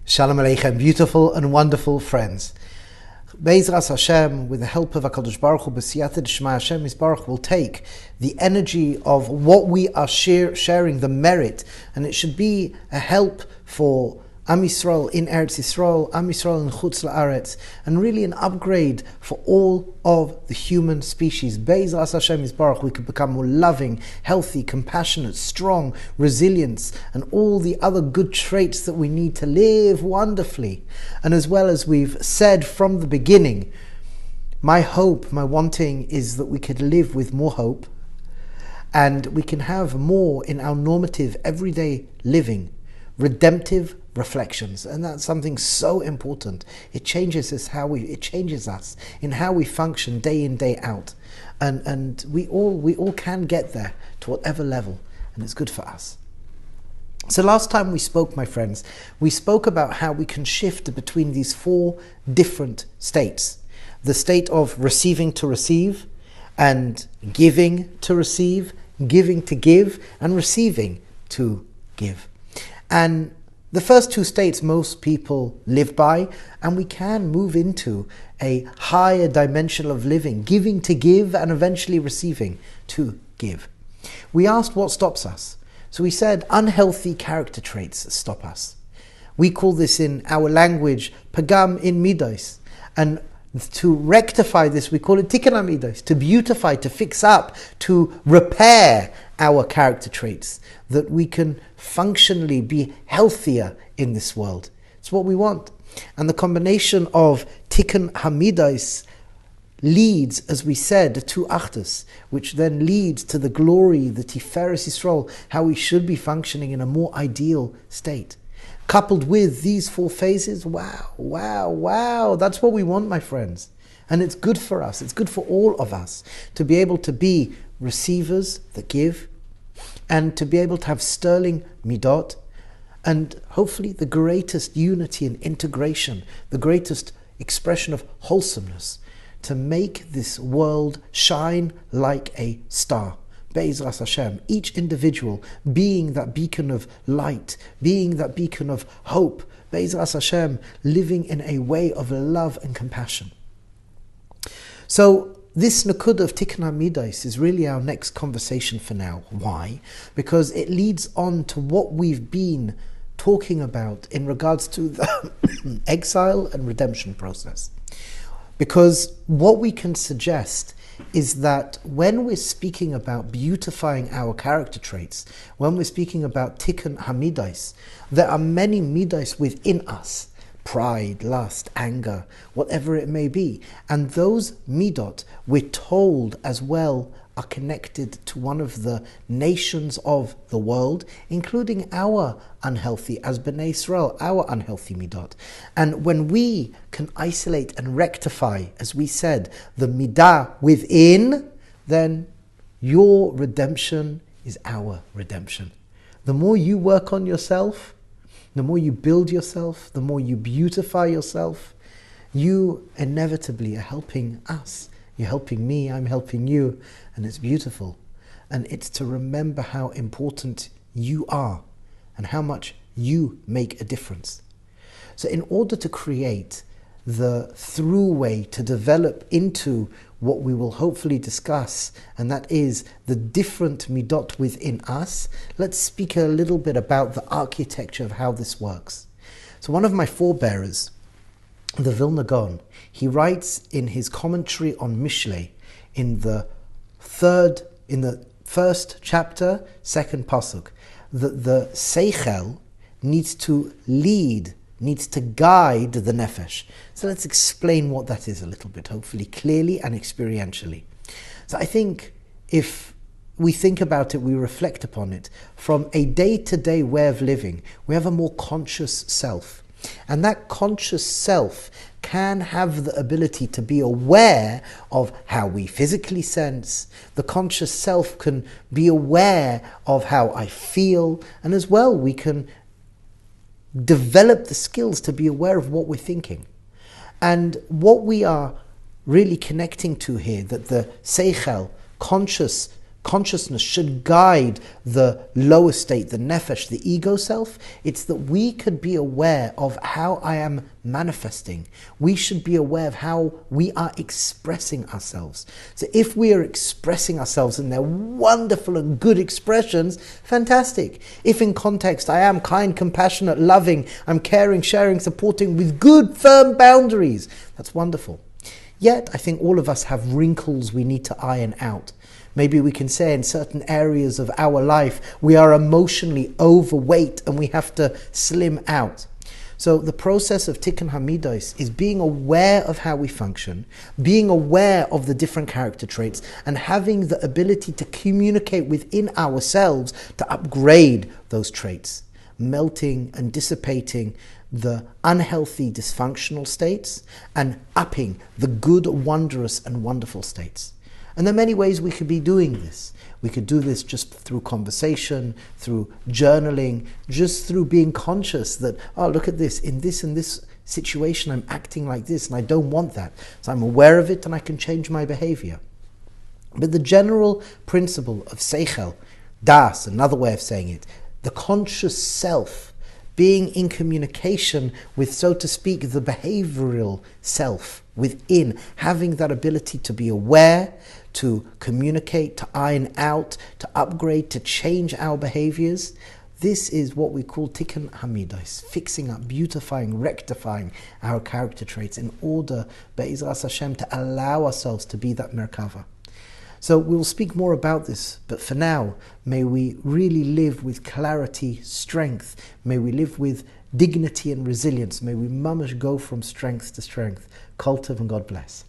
Shalom Aleichem, beautiful and wonderful friends. Be'ezras Hashem, with the help of HaKadosh Baruch Hu, B'siyata D'Shema, Hashem Yisbarach will take the energy of what we are sharing, the merit, and it should be a help for Am Yisrael in Eretz Yisrael, Am Yisrael in Chutz La'aretz, and really an upgrade for all of the human species. Be'ezras Hashem Yisbarach, we could become more loving, healthy, compassionate, strong, resilient, and all the other good traits that we need to live wonderfully. And as well as we've said from the beginning, my hope, my wanting is that we could live with more hope, and we can have more in our normative, everyday living, redemptive reflections, and that's something so important. It changes us in how we function day in, day out, and we all can get there to whatever level, and it's good for us. So last time we spoke, my friends, we spoke about how we can shift between these four different states: the state of receiving to receive, and giving to receive, giving to give, and receiving to give. And the first two states most people live by, and we can move into a higher dimension of living, giving to give and eventually receiving to give. We asked what stops us. So we said unhealthy character traits stop us. We call this in our language pagam in haMidos, and to rectify this we call it Tikun haMidos, to beautify, to fix up, to repair our character traits, that we can functionally be healthier in this world. It's what we want. And the combination of Tikun haMidos leads, as we said, to Achdus, which then leads to the glory, the Tiferes Yisrael, how we should be functioning in a more ideal state. Coupled with these four phases, wow, that's what we want, my friends. And it's good for us, it's good for all of us to be able to be receivers that give, and to be able to have sterling midot, and hopefully the greatest unity and integration, the greatest expression of wholesomeness, to make this world shine like a star. Be'ezras Hashem, each individual being that beacon of light, being that beacon of hope. Be'ezras Hashem, living in a way of love and compassion. So this Nakud of Tikun haMidos is really our next conversation for now. Why? Because it leads on to what we've been talking about in regards to the exile and redemption process. Because what we can suggest is that when we're speaking about beautifying our character traits, when we're speaking about Tikun haMidos, there are many midos within us: pride, lust, anger, whatever it may be. And those midot, we're told as well, are connected to one of the nations of the world, including our unhealthy, as B'nai Israel, our unhealthy midot. And when we can isolate and rectify, as we said, the midah within, then your redemption is our redemption. The more you work on yourself, the more you build yourself, the more you beautify yourself, you inevitably are helping us. You're helping me, I'm helping you, and it's beautiful. And it's to remember how important you are and how much you make a difference. So in order to create the throughway to develop into what we will hopefully discuss, and that is the different midot within us, let's speak a little bit about the architecture of how this works. So one of my forebearers, the Vilna Gaon, he writes in his commentary on Mishlei, in the first chapter, second pasuk, that the seichel needs to lead, needs to guide the nefesh. So let's explain what that is a little bit, hopefully clearly and experientially. So I think if we think about it, we reflect upon it, from a day-to-day way of living, we have a more conscious self. And that conscious self can have the ability to be aware of how we physically sense. The conscious self can be aware of how I feel. And as well, we can develop the skills to be aware of what we're thinking. And what we are really connecting to here, that the seichel, conscious consciousness should guide the lower state, the nefesh, the ego self. It's that we could be aware of how I am manifesting. We should be aware of how we are expressing ourselves. So if we are expressing ourselves and they're wonderful and good expressions, fantastic. If in context I am kind, compassionate, loving, I'm caring, sharing, supporting with good, firm boundaries, that's wonderful. Yet I think all of us have wrinkles we need to iron out. Maybe we can say in certain areas of our life we are emotionally overweight and we have to slim out. So the process of Tikun haMidos is being aware of how we function, being aware of the different character traits, and having the ability to communicate within ourselves to upgrade those traits, melting and dissipating the unhealthy, dysfunctional states and upping the good, wondrous and wonderful states. And there are many ways we could be doing this. We could do this just through conversation, through journaling, just through being conscious that, oh, look at this, in this and this situation I'm acting like this and I don't want that. So I'm aware of it and I can change my behavior. But the general principle of seichel, das, another way of saying it, the conscious self, being in communication with, so to speak, the behavioral self within, having that ability to be aware, to communicate, to iron out, to upgrade, to change our behaviors. This is what we call Tikun haMidos, fixing up, beautifying, rectifying our character traits in order, Be'ezras Hashem, to allow ourselves to be that Merkava. So we will speak more about this, but for now, may we really live with clarity, strength. May we live with dignity and resilience. May we mamash go from strength to strength. Kol tov and God bless.